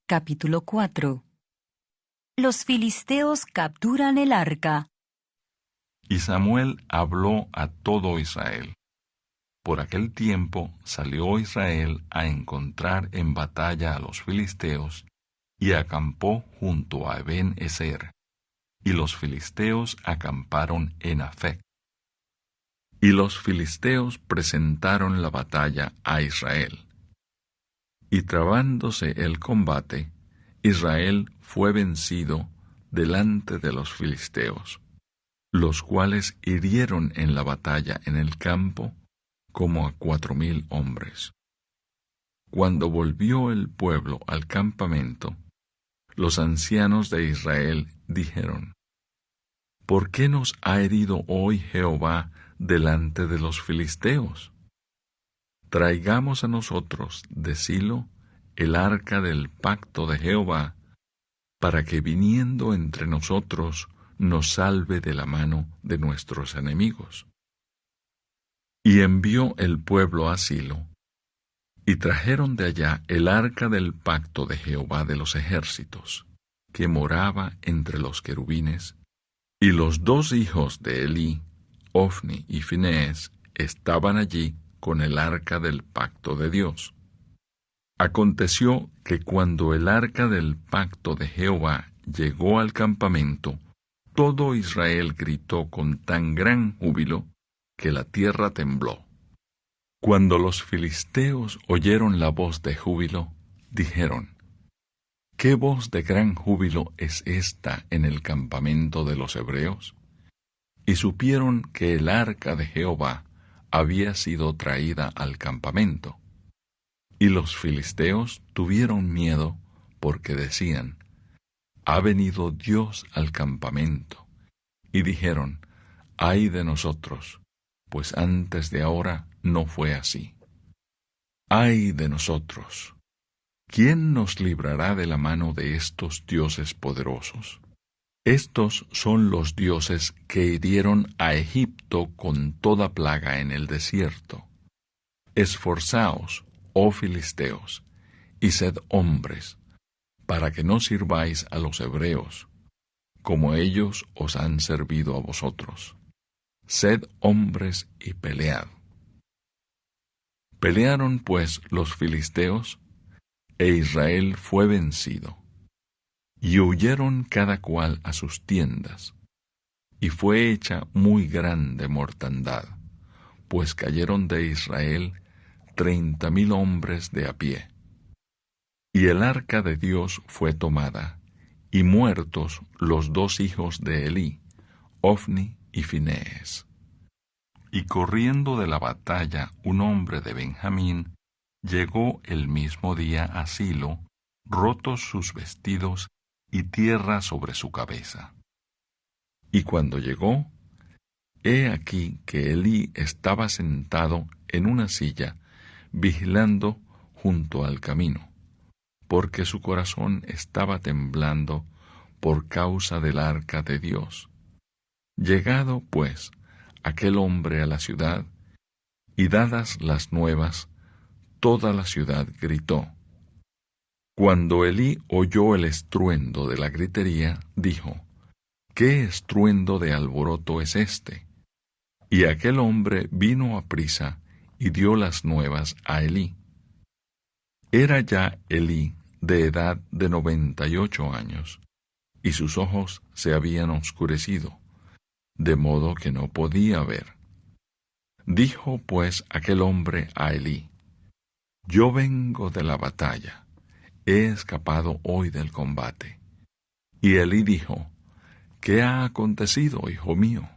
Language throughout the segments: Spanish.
Capítulo 4. Los filisteos capturan el arca. Y Samuel habló a todo Israel. Por aquel tiempo salió Israel a encontrar en batalla a los filisteos, y acampó junto a Eben-ezer, y los filisteos acamparon en Afec. Y los filisteos presentaron la batalla a Israel. Y trabándose el combate, Israel fue vencido delante de los filisteos, los cuales hirieron en la batalla en el campo como a 4,000 hombres. Cuando volvió el pueblo al campamento, los ancianos de Israel dijeron: ¿Por qué nos ha herido hoy Jehová delante de los filisteos? Traigamos a nosotros de Silo el arca del pacto de Jehová, para que viniendo entre nosotros nos salve de la mano de nuestros enemigos. Y envió el pueblo a Silo, y trajeron de allá el arca del pacto de Jehová de los ejércitos, que moraba entre los querubines, y los 2 hijos de Elí, Ofni y Finees, estaban allí con el arca del pacto de Dios. Aconteció que cuando el arca del pacto de Jehová llegó al campamento, todo Israel gritó con tan gran júbilo que la tierra tembló. Cuando los filisteos oyeron la voz de júbilo, dijeron: ¿Qué voz de gran júbilo es esta en el campamento de los hebreos? Y supieron que el arca de Jehová había sido traída al campamento. Y los filisteos tuvieron miedo, porque decían: ha venido Dios al campamento. Y dijeron: ay de nosotros, pues antes de ahora no fue así. Ay de nosotros, ¿quién nos librará de la mano de estos dioses poderosos? Estos son los dioses que hirieron a Egipto con toda plaga en el desierto. Esforzaos, oh filisteos, y sed hombres, para que no sirváis a los hebreos, como ellos os han servido a vosotros. Sed hombres y pelead. Pelearon pues los filisteos, e Israel fue vencido. Y huyeron cada cual a sus tiendas, y fue hecha muy grande mortandad, pues cayeron de Israel 30,000 hombres de a pie. Y el arca de Dios fue tomada, y muertos los 2 hijos de Elí, Ofni y Finees. Y corriendo de la batalla un hombre de Benjamín, llegó el mismo día a Silo, rotos sus vestidos y tierra sobre su cabeza. Y cuando llegó, he aquí que Elí estaba sentado en una silla, vigilando junto al camino, porque su corazón estaba temblando por causa del arca de Dios. Llegado, pues, aquel hombre a la ciudad, y dadas las nuevas, toda la ciudad gritó. Cuando Elí oyó el estruendo de la gritería, dijo: ¿qué estruendo de alboroto es este? Y aquel hombre vino aprisa y dio las nuevas a Elí. Era ya Elí de edad de 98 años, y sus ojos se habían oscurecido, de modo que no podía ver. Dijo pues aquel hombre a Elí: yo vengo de la batalla, he escapado hoy del combate. Y Elí dijo: ¿qué ha acontecido, hijo mío?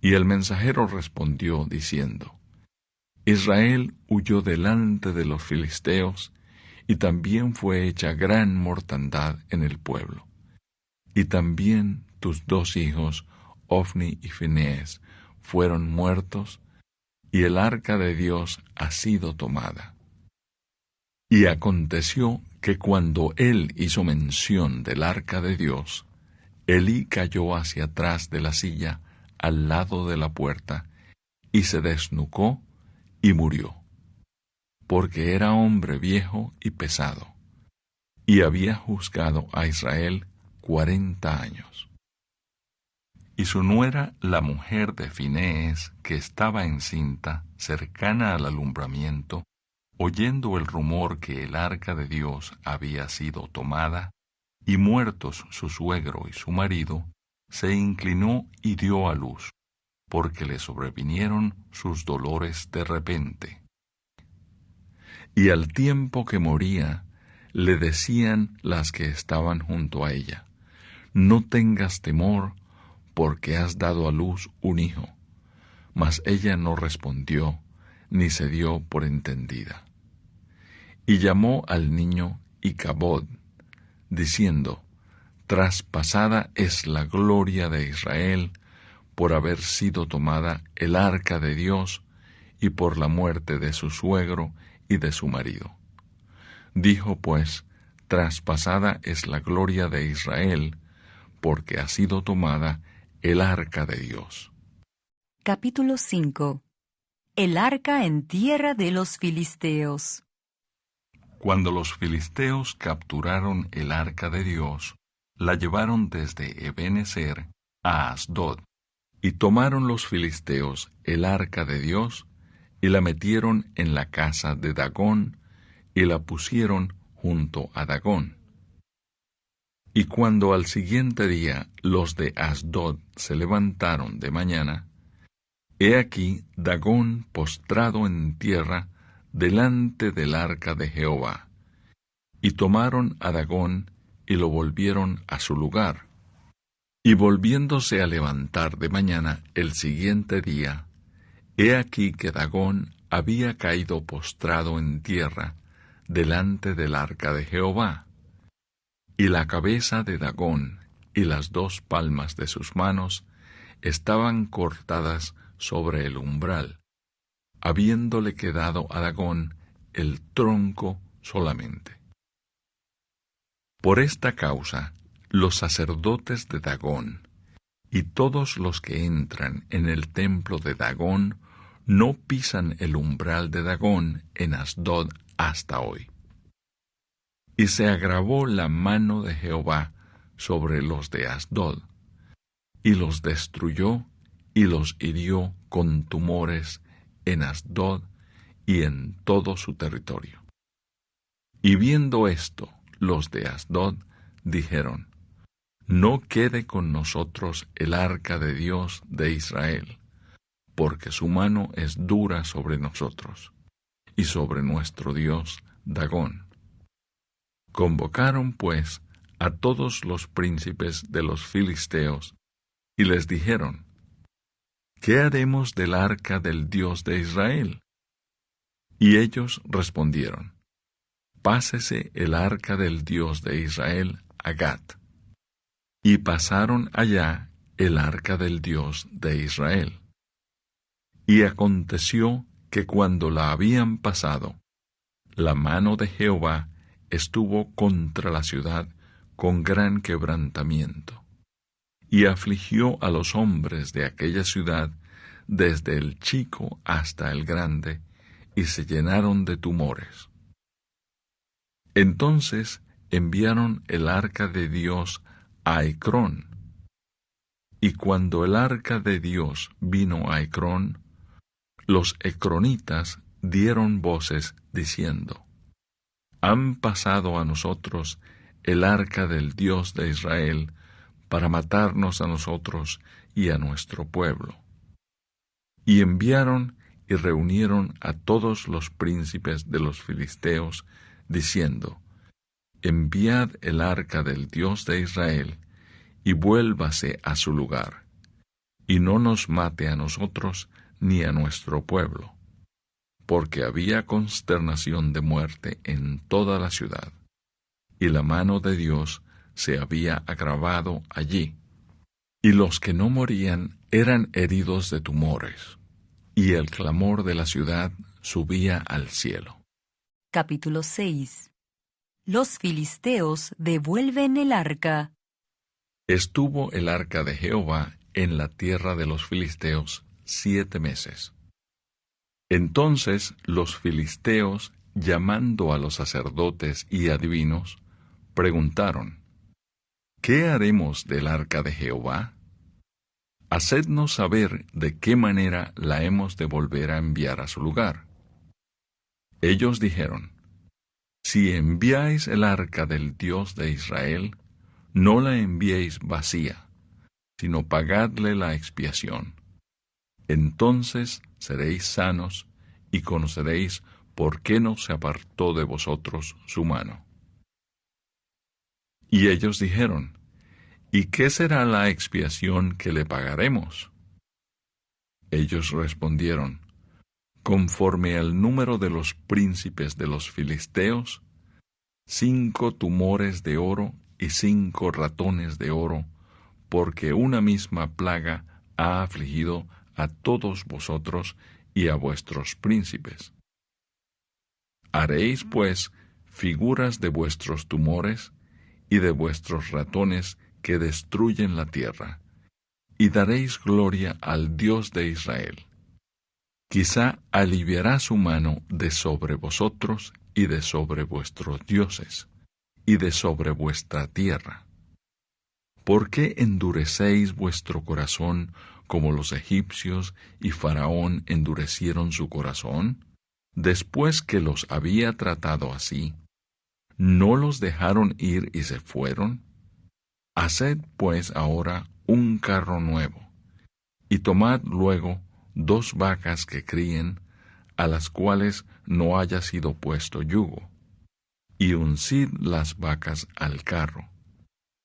Y el mensajero respondió diciendo: Israel huyó delante de los filisteos, y también fue hecha gran mortandad en el pueblo. Y también tus 2 hijos, Ofni y Finees, fueron muertos, y el arca de Dios ha sido tomada. Y aconteció que cuando él hizo mención del arca de Dios, Elí cayó hacia atrás de la silla, al lado de la puerta, y se desnucó y murió, porque era hombre viejo y pesado. y había juzgado a Israel 40 años. Y su nuera, la mujer de Finees, que estaba encinta, cercana al alumbramiento, oyendo el rumor que el arca de Dios había sido tomada, y muertos su suegro y su marido, se inclinó y dio a luz, porque le sobrevinieron sus dolores de repente. Y al tiempo que moría, le decían las que estaban junto a ella: no tengas temor, porque has dado a luz un hijo. Mas ella no respondió, ni se dio por entendida. Y llamó al niño Icabod, diciendo: traspasada es la gloria de Israel, por haber sido tomada el arca de Dios, y por la muerte de su suegro y de su marido. Dijo pues: traspasada es la gloria de Israel, porque ha sido tomada el arca de Dios. Capítulo 5. El arca en tierra de los filisteos. Cuando los filisteos capturaron el arca de Dios, la llevaron desde Ebenezer a Asdod, y tomaron los filisteos el arca de Dios, y la metieron en la casa de Dagón, y la pusieron junto a Dagón. Y cuando al siguiente día los de Asdod se levantaron de mañana, he aquí Dagón postrado en tierra delante del arca de Jehová. Y tomaron a Dagón y lo volvieron a su lugar. Y volviéndose a levantar de mañana el siguiente día, he aquí que Dagón había caído postrado en tierra delante del arca de Jehová. Y la cabeza de Dagón y las 2 palmas de sus manos estaban cortadas sobre el umbral, habiéndole quedado a Dagón el tronco solamente. Por esta causa, los sacerdotes de Dagón y todos los que entran en el templo de Dagón no pisan el umbral de Dagón en Asdod hasta hoy. Y se agravó la mano de Jehová sobre los de Asdod, y los destruyó y los hirió con tumores en Asdod y en todo su territorio. Y viendo esto, los de Asdod dijeron: no quede con nosotros el arca de Dios de Israel, porque su mano es dura sobre nosotros, y sobre nuestro Dios Dagón. Convocaron, pues, a todos los príncipes de los filisteos, y les dijeron: ¿qué haremos del arca del Dios de Israel? Y ellos respondieron: pásese el arca del Dios de Israel a Gat. Y pasaron allá el arca del Dios de Israel. Y aconteció que cuando la habían pasado, la mano de Jehová estuvo contra la ciudad con gran quebrantamiento, y afligió a los hombres de aquella ciudad, desde el chico hasta el grande, y se llenaron de tumores. Entonces enviaron el arca de Dios a Ecrón. Y cuando el arca de Dios vino a Ecrón, los ecronitas dieron voces diciendo: han pasado a nosotros el arca del Dios de Israel para matarnos a nosotros y a nuestro pueblo. Y enviaron y reunieron a todos los príncipes de los filisteos, diciendo: enviad el arca del Dios de Israel, y vuélvase a su lugar, y no nos mate a nosotros ni a nuestro pueblo, porque había consternación de muerte en toda la ciudad, y la mano de Dios se había agravado allí, y los que no morían eran heridos de tumores, y el clamor de la ciudad subía al cielo. Capítulo 6. Los filisteos devuelven el arca. Estuvo el arca de Jehová en la tierra de los filisteos 7 meses. Entonces los filisteos, llamando a los sacerdotes y adivinos, preguntaron: ¿Qué haremos del arca de Jehová? Hacednos saber de qué manera la hemos de volver a enviar a su lugar. Ellos dijeron: Si enviáis el arca del Dios de Israel, no la enviéis vacía, sino pagadle la expiación. Entonces seréis sanos y conoceréis por qué no se apartó de vosotros su mano. Y ellos dijeron: ¿Y qué será la expiación que le pagaremos? Ellos respondieron: Conforme al número de los príncipes de los filisteos, 5 tumores de oro y 5 ratones de oro, porque una misma plaga ha afligido a todos vosotros y a vuestros príncipes. Haréis, pues, figuras de vuestros tumores y de vuestros ratones que destruyen la tierra, y daréis gloria al Dios de Israel. Quizá aliviará su mano de sobre vosotros y de sobre vuestros dioses, y de sobre vuestra tierra. ¿Por qué endurecéis vuestro corazón como los egipcios y Faraón endurecieron su corazón? Después que los había tratado así, ¿no los dejaron ir y se fueron? Haced pues ahora un carro nuevo, y tomad luego 2 vacas que críen, a las cuales no haya sido puesto yugo, y uncid las vacas al carro,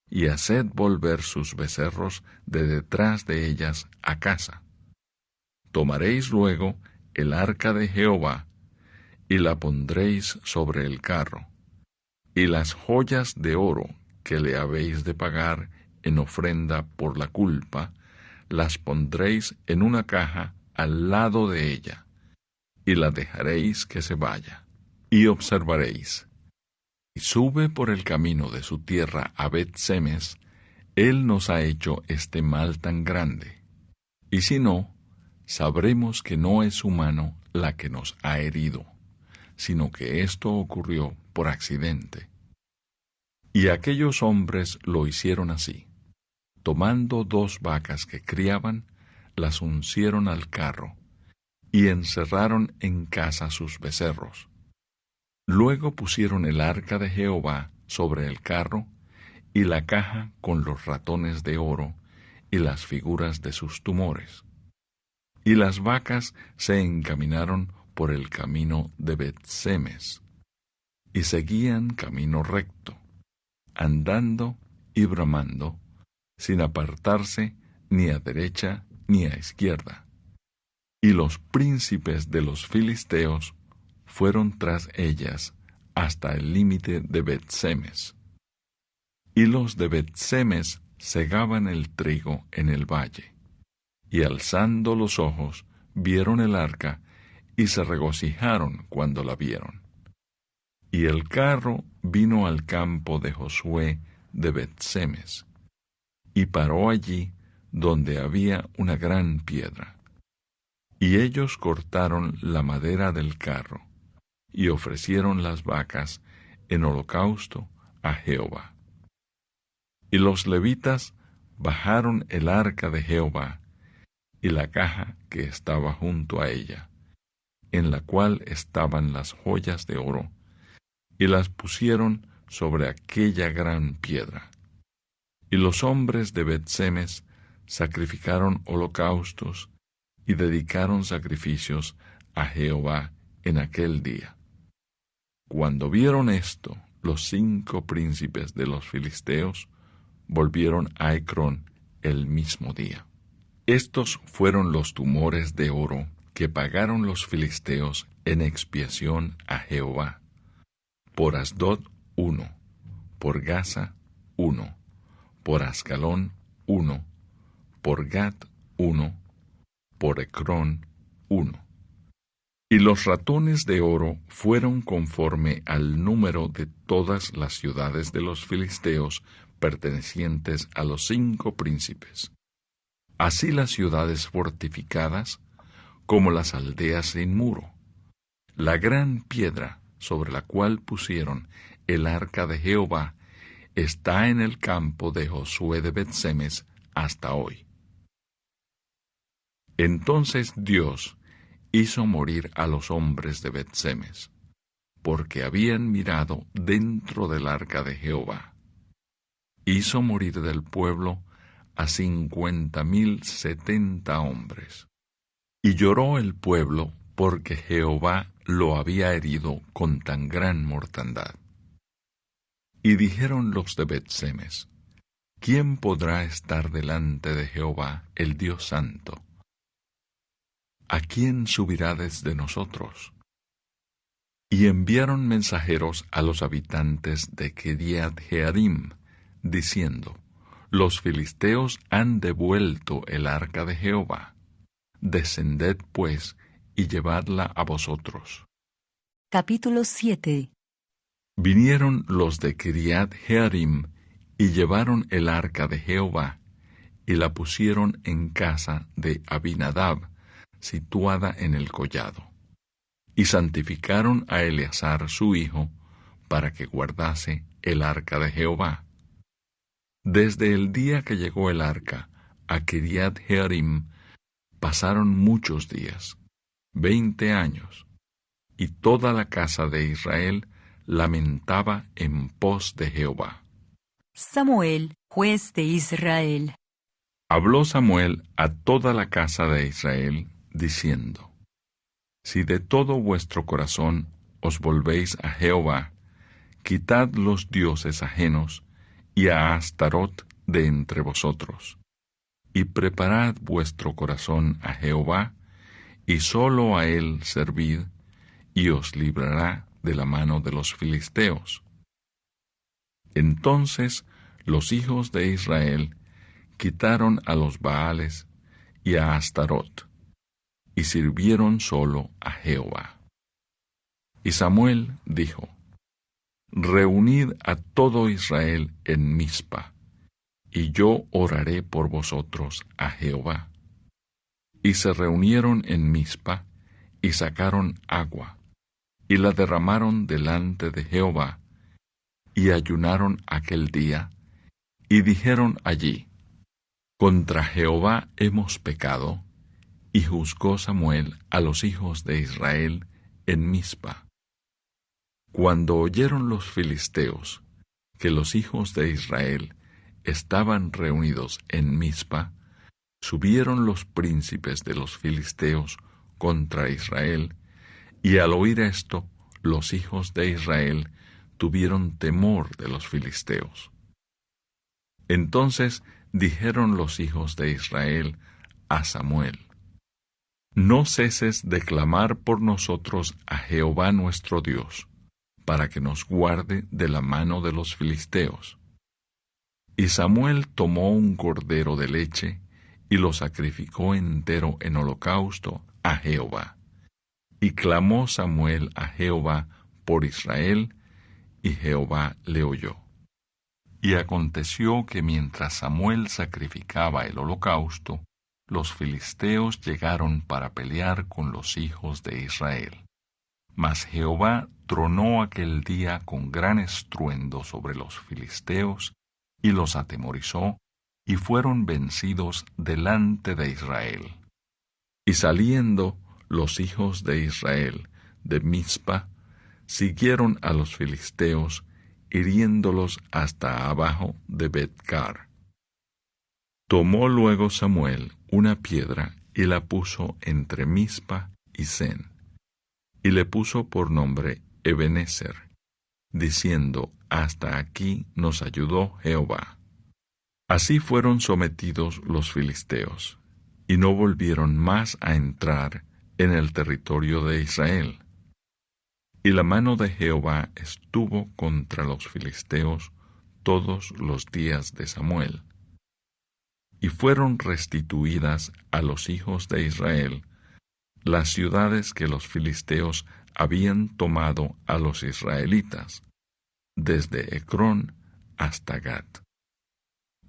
y haced volver sus becerros de detrás de ellas a casa. Tomaréis luego el arca de Jehová, y la pondréis sobre el carro, y las joyas de oro que le habéis de pagar en ofrenda por la culpa, las pondréis en una caja al lado de ella, y la dejaréis que se vaya. Y observaréis: si sube por el camino de su tierra a Bet-Semes, él nos ha hecho este mal tan grande. Y si no, sabremos que no es su mano la que nos ha herido, sino que esto ocurrió por accidente. Y aquellos hombres lo hicieron así. Tomando 2 vacas que criaban, las uncieron al carro, y encerraron en casa sus becerros. Luego pusieron el arca de Jehová sobre el carro, y la caja con los ratones de oro, y las figuras de sus tumores. Y las vacas se encaminaron por el camino de Bet-Semes, y seguían camino recto, andando y bramando, sin apartarse ni a derecha ni a izquierda. Y los príncipes de los filisteos fueron tras ellas hasta el límite de Bet-Semes. Y los de Bet-Semes segaban el trigo en el valle, y alzando los ojos vieron el arca, y se regocijaron cuando la vieron. Y el carro vino al campo de Josué de Bet-Semes, y paró allí donde había una gran piedra. Y ellos cortaron la madera del carro, y ofrecieron las vacas en holocausto a Jehová. Y los levitas bajaron el arca de Jehová, y la caja que estaba junto a ella, en la cual estaban las joyas de oro, y las pusieron sobre aquella gran piedra. Y los hombres de Bet-Semes sacrificaron holocaustos y dedicaron sacrificios a Jehová en aquel día. Cuando vieron esto, los 5 príncipes de los filisteos volvieron a Ecrón el mismo día. Estos fueron los tumores de oro que pagaron los filisteos en expiación a Jehová: por Asdod 1, por Gaza 1, por Ascalón 1, por Gat 1, por Ecrón 1. Y los ratones de oro fueron conforme al número de todas las ciudades de los filisteos pertenecientes a los 5 príncipes. Así las ciudades fortificadas, como las aldeas sin muro. La gran piedra sobre la cual pusieron el arca de Jehová está en el campo de Josué de Bet-Semes hasta hoy. Entonces Dios hizo morir a los hombres de Bet-Semes, porque habían mirado dentro del arca de Jehová. Hizo morir del pueblo a 50,070 hombres. Y lloró el pueblo porque Jehová lo había herido con tan gran mortandad. Y dijeron los de Bet-Semes: ¿Quién podrá estar delante de Jehová, el Dios Santo? ¿A quién subirá desde nosotros? Y enviaron mensajeros a los habitantes de Kiriat Jearim, diciendo: Los filisteos han devuelto el arca de Jehová. Descended, pues, y llevadla a vosotros. Capítulo 7. Vinieron los de Kiriat Jearim, y llevaron el arca de Jehová, y la pusieron en casa de Abinadab, situada en el collado. Y santificaron a Eleazar su hijo, para que guardase el arca de Jehová. Desde el día que llegó el arca a Kiriat Jearim, pasaron muchos días, 20 años, y toda la casa de Israel lamentaba en pos de Jehová. Samuel, juez de Israel. Habló Samuel a toda la casa de Israel, diciendo: Si de todo vuestro corazón os volvéis a Jehová, quitad los dioses ajenos y a Astarot de entre vosotros, y preparad vuestro corazón a Jehová, y sólo a él servid, y os librará de la mano de los filisteos. Entonces los hijos de Israel quitaron a los Baales y a Astarot, y sirvieron solo a Jehová. Y Samuel dijo: Reunid a todo Israel en Mizpa, y yo oraré por vosotros a Jehová. Y se reunieron en Mizpa, y sacaron agua, y la derramaron delante de Jehová, y ayunaron aquel día, y dijeron allí: Contra Jehová hemos pecado. Y juzgó Samuel a los hijos de Israel en Mizpa. Cuando oyeron los filisteos que los hijos de Israel estaban reunidos en Mizpa, subieron los príncipes de los filisteos contra Israel, y al oír esto, los hijos de Israel tuvieron temor de los filisteos. Entonces dijeron los hijos de Israel a Samuel: No ceses de clamar por nosotros a Jehová nuestro Dios, para que nos guarde de la mano de los filisteos. Y Samuel tomó un cordero de leche, y lo sacrificó entero en holocausto a Jehová. Y clamó Samuel a Jehová por Israel, y Jehová le oyó. Y aconteció que mientras Samuel sacrificaba el holocausto, los filisteos llegaron para pelear con los hijos de Israel. Mas Jehová tronó aquel día con gran estruendo sobre los filisteos, y los atemorizó, y fueron vencidos delante de Israel. Y saliendo los hijos de Israel de Mizpa, siguieron a los filisteos, hiriéndolos hasta abajo de Bet-car. Tomó luego Samuel una piedra y la puso entre Mizpa y Sen, y le puso por nombre Ebenezer, diciendo: Hasta aquí nos ayudó Jehová. Así fueron sometidos los filisteos, y no volvieron más a entrar en el territorio de Israel. Y la mano de Jehová estuvo contra los filisteos todos los días de Samuel. Y fueron restituidas a los hijos de Israel las ciudades que los filisteos habían tomado a los israelitas, desde Ecrón hasta Gat.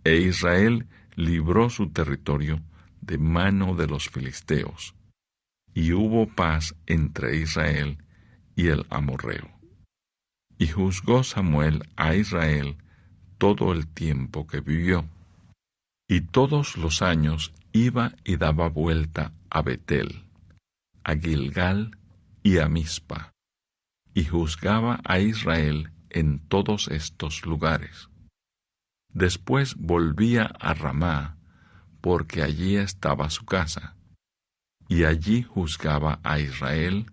E Israel libró su territorio de mano de los filisteos, y hubo paz entre Israel y el amorreo. Y juzgó Samuel a Israel todo el tiempo que vivió. Y todos los años iba y daba vuelta a Betel, a Gilgal y a Mizpa, y juzgaba a Israel en todos estos lugares. Después volvía a Ramá, porque allí estaba su casa, y allí juzgaba a Israel,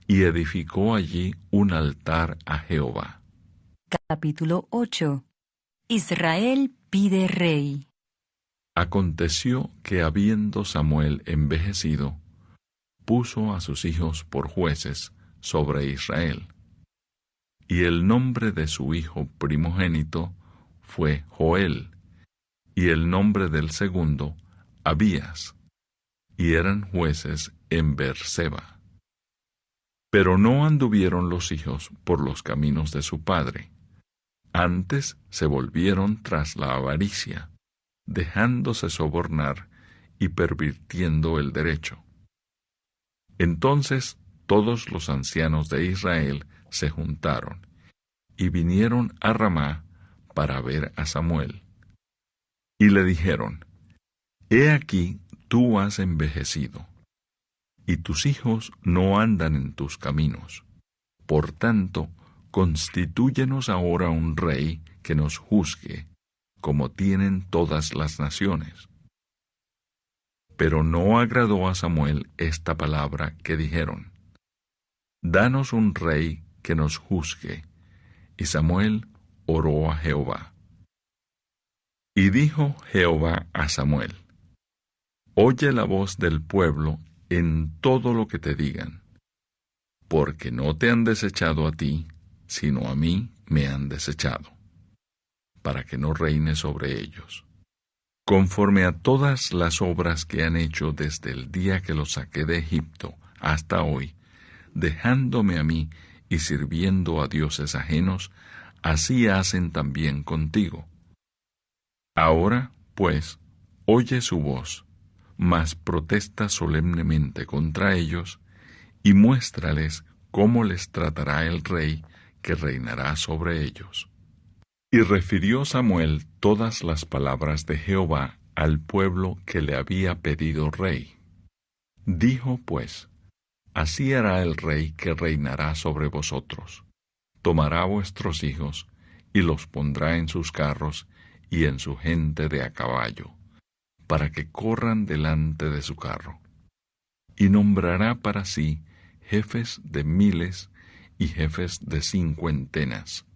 y edificó allí un altar a Jehová. Capítulo 8. Israel pide rey. Aconteció que habiendo Samuel envejecido, puso a sus hijos por jueces sobre Israel. Y el nombre de su hijo primogénito fue Joel, y el nombre del segundo, Abías, y eran jueces en Beerseba. Pero no anduvieron los hijos por los caminos de su padre, antes se volvieron tras la avaricia, dejándose sobornar y pervirtiendo el derecho. Entonces todos los ancianos de Israel se juntaron, y vinieron a Ramá para ver a Samuel. Y le dijeron: He aquí tú has envejecido, y tus hijos no andan en tus caminos. Por tanto, constitúyenos ahora un rey que nos juzgue, como tienen todas las naciones. Pero no agradó a Samuel esta palabra que dijeron: Danos un rey que nos juzgue. Y Samuel oró a Jehová. Y dijo Jehová a Samuel: Oye la voz del pueblo en todo lo que te digan, porque no te han desechado a ti, sino a mí me han desechado, para que no reine sobre ellos. Conforme a todas las obras que han hecho desde el día que los saqué de Egipto hasta hoy, dejándome a mí y sirviendo a dioses ajenos, así hacen también contigo. Ahora, pues, oye su voz, mas protesta solemnemente contra ellos, y muéstrales cómo les tratará el rey que reinará sobre ellos. Y refirió Samuel todas las palabras de Jehová al pueblo que le había pedido rey. Dijo pues: Así hará el rey que reinará sobre vosotros. Tomará vuestros hijos, y los pondrá en sus carros y en su gente de a caballo, para que corran delante de su carro. Y nombrará para sí jefes de miles y jefes de cincuentenas.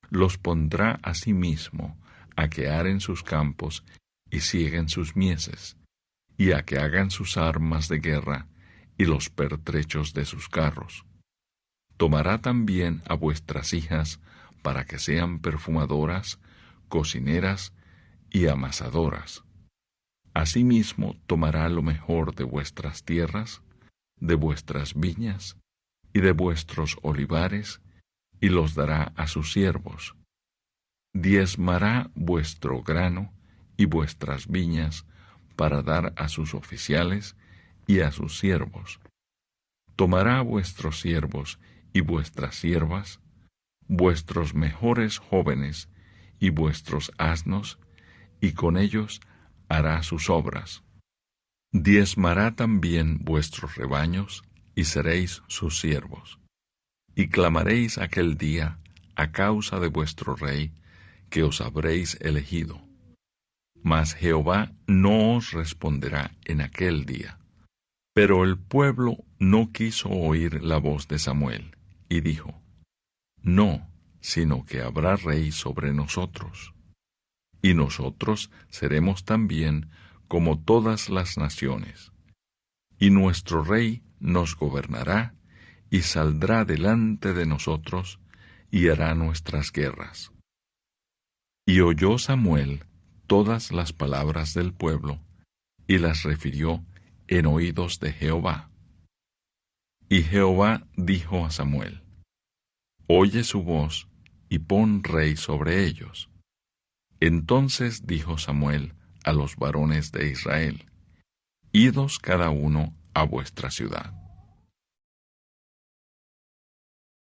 Los pondrá a sí mismo a que aren sus campos y sieguen sus mieses, y a que hagan sus armas de guerra y los pertrechos de sus carros. Tomará también a vuestras hijas para que sean perfumadoras, cocineras y amasadoras. Asimismo tomará lo mejor de vuestras tierras, de vuestras viñas y de vuestros olivares, y los dará a sus siervos. Diezmará vuestro grano y vuestras viñas para dar a sus oficiales y a sus siervos. Tomará vuestros siervos y vuestras siervas, vuestros mejores jóvenes y vuestros asnos, y con ellos hará sus obras. Diezmará también vuestros rebaños, y seréis sus siervos. Y clamaréis aquel día a causa de vuestro rey, que os habréis elegido. Mas Jehová no os responderá en aquel día. Pero el pueblo no quiso oír la voz de Samuel, y dijo: No, sino que habrá rey sobre nosotros. Y nosotros seremos también como todas las naciones. Y nuestro rey nos gobernará, y saldrá delante de nosotros, y hará nuestras guerras. Y oyó Samuel todas las palabras del pueblo, y las refirió en oídos de Jehová. Y Jehová dijo a Samuel: Oye su voz, y pon rey sobre ellos. Entonces dijo Samuel a los varones de Israel: Idos cada uno a vuestra ciudad.